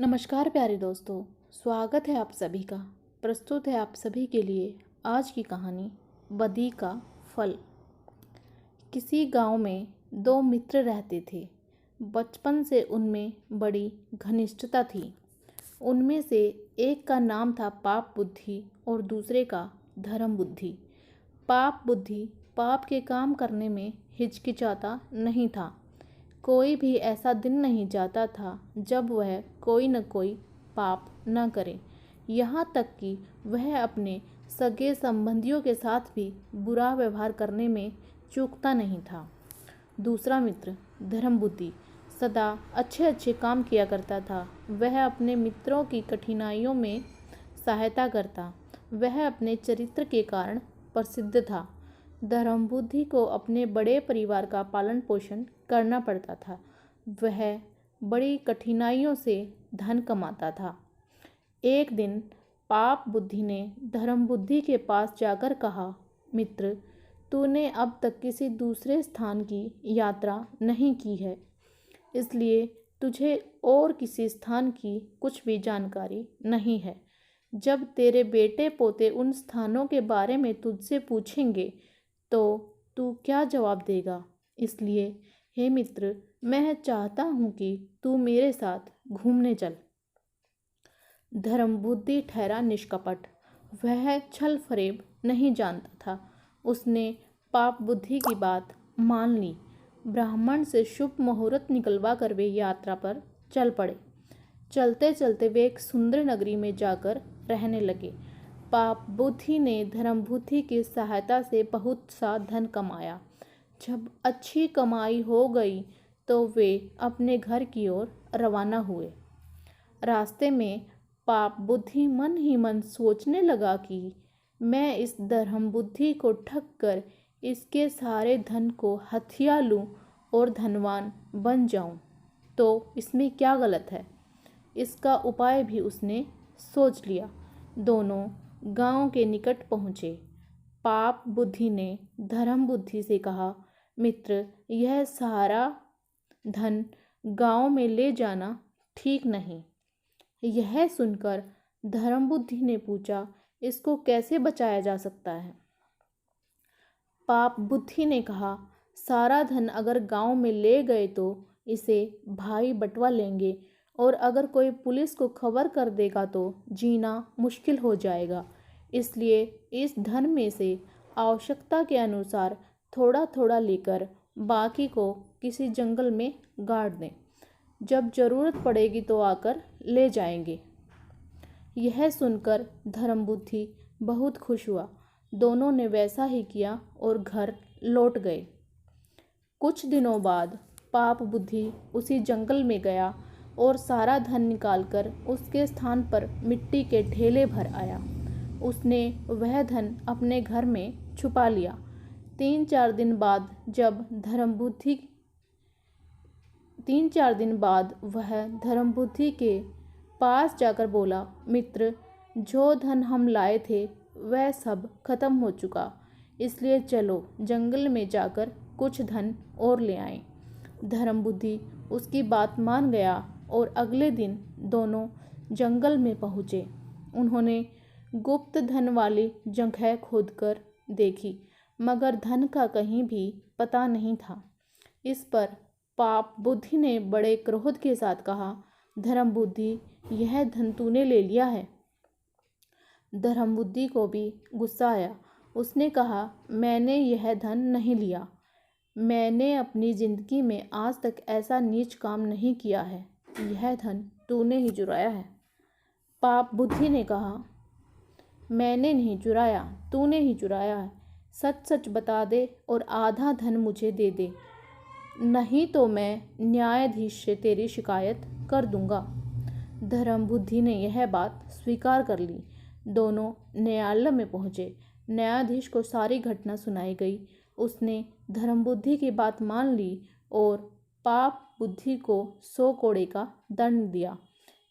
नमस्कार प्यारे दोस्तों, स्वागत है आप सभी का। प्रस्तुत है आप सभी के लिए आज की कहानी बदी का फल। किसी गांव में दो मित्र रहते थे। बचपन से उनमें बड़ी घनिष्ठता थी। उनमें से एक का नाम था पाप बुद्धि और दूसरे का धर्म बुद्धि। पाप बुद्धि पाप के काम करने में हिचकिचाता नहीं था। कोई भी ऐसा दिन नहीं जाता था जब वह कोई न कोई पाप न करे। यहाँ तक कि वह अपने सगे संबंधियों के साथ भी बुरा व्यवहार करने में चूकता नहीं था। दूसरा मित्र धर्म बुद्धि सदा अच्छे अच्छे काम किया करता था। वह अपने मित्रों की कठिनाइयों में सहायता करता। वह अपने चरित्र के कारण प्रसिद्ध था। धर्म बुद्धि को अपने बड़े परिवार का पालन पोषण करना पड़ता था। वह बड़ी कठिनाइयों से धन कमाता था। एक दिन पाप बुद्धि ने धर्म बुद्धि के पास जाकर कहा, मित्र, तूने अब तक किसी दूसरे स्थान की यात्रा नहीं की है, इसलिए तुझे और किसी स्थान की कुछ भी जानकारी नहीं है। जब तेरे बेटे पोते उन स्थानों के बारे में तुझसे पूछेंगे तो तू क्या जवाब देगा? इसलिए हे मित्र, मैं चाहता हूँ कि तू मेरे साथ घूमने चल। धर्म बुद्धि ठहरा निष्कपट। वह छल फरेब नहीं जानता था। उसने पाप बुद्धि की बात मान ली। ब्राह्मण से शुभ मुहूर्त निकलवा कर वे यात्रा पर चल पड़े। चलते चलते वे एक सुंदर नगरी में जाकर रहने लगे। पाप बुद्धि ने धर्म बुद्धि की सहायता से बहुत सा धन कमाया। जब अच्छी कमाई हो गई तो वे अपने घर की ओर रवाना हुए। रास्ते में पाप बुद्धि मन ही मन सोचने लगा कि मैं इस धर्म बुद्धि को ठग कर इसके सारे धन को हथिया लूं और धनवान बन जाऊं तो इसमें क्या गलत है। इसका उपाय भी उसने सोच लिया। दोनों गांव के निकट पहुँचे। पाप बुद्धि ने धर्म बुद्धि से कहा, मित्र, यह सारा धन गांव में ले जाना ठीक नहीं। यह सुनकर धर्म बुद्धि ने पूछा, इसको कैसे बचाया जा सकता है? पाप बुद्धि ने कहा, सारा धन अगर गांव में ले गए तो इसे भाई बंटवा लेंगे और अगर कोई पुलिस को खबर कर देगा तो जीना मुश्किल हो जाएगा। इसलिए इस धन में से आवश्यकता के अनुसार थोड़ा थोड़ा लेकर बाकी को किसी जंगल में गाड़ दें। जब ज़रूरत पड़ेगी तो आकर ले जाएंगे। यह सुनकर धर्म बुद्धि बहुत खुश हुआ। दोनों ने वैसा ही किया और घर लौट गए। कुछ दिनों बाद पाप बुद्धि उसी जंगल में गया और सारा धन निकालकर उसके स्थान पर मिट्टी के ढेले भर आया। उसने वह धन अपने घर में छुपा लिया। 3-4 दिन बाद वह धर्म बुद्धि के पास जाकर बोला, मित्र, जो धन हम लाए थे वह सब खत्म हो चुका, इसलिए चलो जंगल में जाकर कुछ धन और ले आएं। धर्म बुद्धि उसकी बात मान गया और अगले दिन दोनों जंगल में पहुँचे। उन्होंने गुप्त धन वाली जगह खोदकर देखी, मगर धन का कहीं भी पता नहीं था। इस पर पाप बुद्धि ने बड़े क्रोध के साथ कहा, धर्म बुद्धि, यह धन तूने ले लिया है। धर्म बुद्धि को भी गुस्सा आया। उसने कहा, मैंने यह धन नहीं लिया। मैंने अपनी जिंदगी में आज तक ऐसा नीच काम नहीं किया है। यह धन तूने ही चुराया है। पाप बुद्धि ने कहा, मैंने नहीं चुराया, तूने ही चुराया है। सच सच बता दे और आधा धन मुझे दे दे, नहीं तो मैं न्यायाधीश से तेरी शिकायत कर दूंगा। धर्म बुद्धि ने यह बात स्वीकार कर ली। दोनों न्यायालय में पहुँचे। न्यायाधीश को सारी घटना सुनाई गई। उसने धर्म बुद्धि की बात मान ली और पाप बुद्धि को 100 कोड़े का दंड दिया।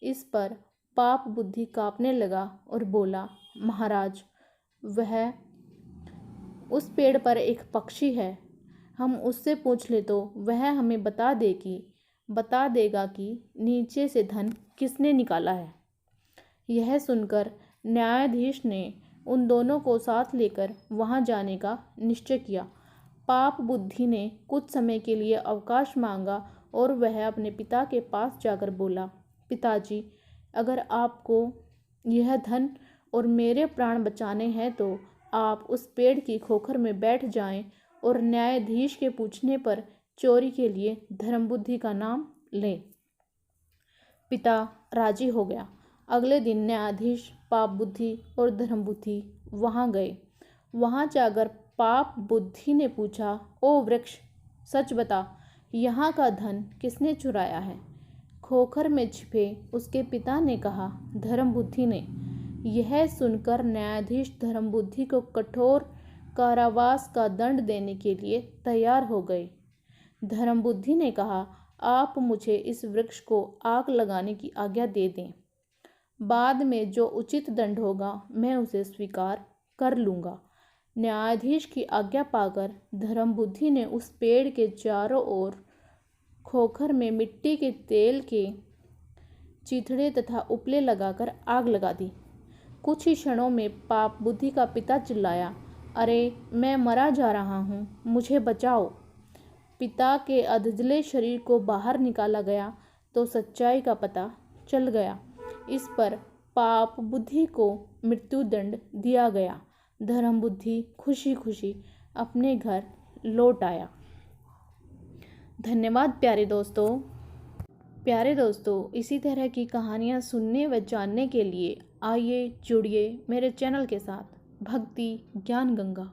इस पर पाप बुद्धि कांपने लगा और बोला, महाराज, वह उस पेड़ पर एक पक्षी है। हम उससे पूछ ले तो वह हमें बता देगा कि नीचे से धन किसने निकाला है। यह सुनकर न्यायाधीश ने उन दोनों को साथ लेकर वहां जाने का निश्चय किया। पाप बुद्धि ने कुछ समय के लिए अवकाश मांगा और वह अपने पिता के पास जाकर बोला, पिताजी, अगर आपको यह धन और मेरे प्राण बचाने हैं तो आप उस पेड़ की खोखर में बैठ जाएं और न्यायाधीश के पूछने पर चोरी के लिए धर्मबुद्धि का नाम लें। पिता राजी हो गया। अगले दिन न्यायाधीश, पाप बुद्धि और धर्मबुद्धि वहां गए। वहां जाकर पाप बुद्धि ने पूछा, ओ वृक्ष, सच बता, यहाँ का धन किसने चुराया है। खोखर में छिपे उसके पिता ने कहा, धर्मबुद्धि ने। यह सुनकर न्यायाधीश धर्मबुद्धि को कठोर कारावास का दंड देने के लिए तैयार हो गए। धर्मबुद्धि ने कहा, आप मुझे इस वृक्ष को आग लगाने की आज्ञा दे दें। बाद में जो उचित दंड होगा मैं उसे स्वीकार कर लूँगा। न्यायाधीश की आज्ञा पाकर धर्मबुद्धि ने उस पेड़ के चारों ओर खोखर में मिट्टी के तेल के चिथड़े तथा उपले लगाकर आग लगा दी। कुछ ही क्षणों में पाप बुद्धि का पिता चिल्लाया, अरे, मैं मरा जा रहा हूँ, मुझे बचाओ। पिता के अधजले शरीर को बाहर निकाला गया तो सच्चाई का पता चल गया। इस पर पाप बुद्धि को मृत्युदंड दिया गया। धर्मबुद्धि खुशी खुशी अपने घर लौट आया। धन्यवाद प्यारे दोस्तों, इसी तरह की कहानियाँ सुनने व जानने के लिए आइए जुड़िए मेरे चैनल के साथ, भक्ति ज्ञान गंगा।